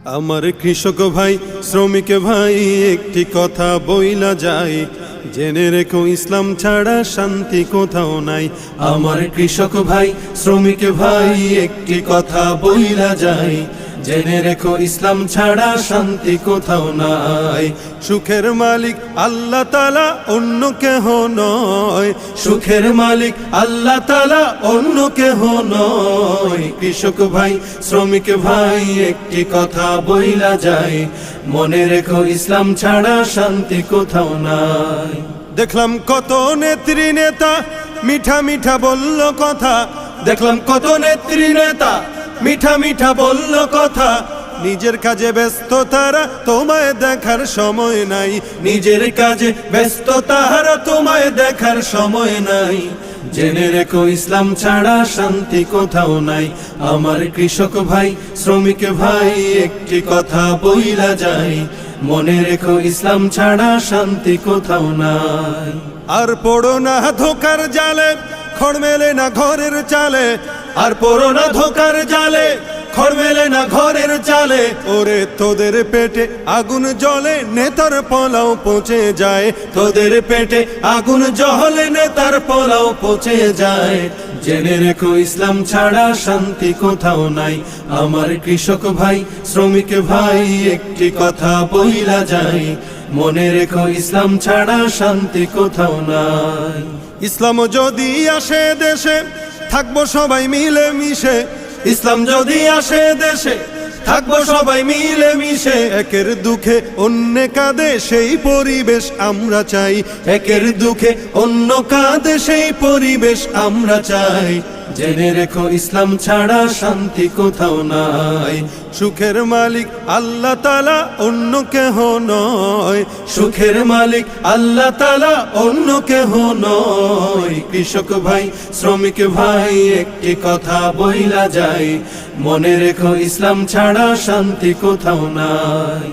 আমার কৃষক ভাই শ্রমিক ভাই একটি কথা বইলা যায়, জেনে রেখো ইসলাম ছাড়া শান্তি কোথাও নাই। আমার কৃষক ভাই শ্রমিক ভাই একটি কথা বইলা যায়, জেনে রেখো ইসলাম ছাড়া শান্তি কোথাও নাই। সুখের মালিক আল্লাহ তাআলা অন্য কেহ নয়, সুখের মালিক আল্লাহ তাআলা অন্য কেহ নয়। কৃষক ভাই শ্রমিক ভাই একটি কথা বইলা যায়, মনে রেখো ইসলাম ছাড়া শান্তি কোথাও নাই। দেখলাম কত নেত্রী নেতা মিঠা মিঠা বলল কথা, দেখলাম কত নেত্রী নেতা মিঠা মিঠা বলল কথা, নিজের কাজে ব্যস্ত তারা তোমায় দেখার সময় নাই, নিজের কাজে ব্যস্ত তারা তোমায় দেখার সময় নাই। জেনে রেখো ইসলাম ছাড়া শান্তি কোথাও নাই। আমার কৃষক ভাই শ্রমিক ভাই একটি কথা বইলা যায়, মনে রেখো ইসলাম ছাড়া শান্তি কোথাও নাই। আর পড়ো না ধোকার জালে, খড় মেলে না ঘরের চালে, আর পড়ো না ধোকার জালে, খড় মেলে না ঘরের চালে। ওরে তোদের পেটে আগুন জ্বলে নেতার পোলাও পচে যায়, তোদের পেটে আগুন জ্বলে নেতার পোলাও পচে যায়। জেনে রেখো ইসলাম ছাড়া শান্তি কোথাও নাই। আমার কৃষক ভাই শ্রমিক ভাই একটি কথা বইলা যায়, মনে রেখো ইসলাম ছাড়া শান্তি কোথাও নাই। ইসলাম যদি আসে দেশে থাকবো সবাই মিলে মিশে, ইসলাম যদি আসে দেশে থাকবো সবাই মিলে মিশে। একের দুঃখে অন্য কাঁদে সেই পরিবেশ আমরা চাই, একের দুঃখে অন্য কাঁদে সেই পরিবেশ আমরা চাই। জেনে রেখো ইসলাম ছাড়া শান্তি কোথাও নাই। সুখের মালিক আল্লাহ তাআলা অন্য কেহ নয়, সুখের মালিক আল্লাহ তাআলা অন্য কেহ নয়। কৃষক ভাই শ্রমিক ভাই একটি কথা বইলা যায়, মনে রেখো ইসলাম ছাড়া শান্তি কোথাও নাই।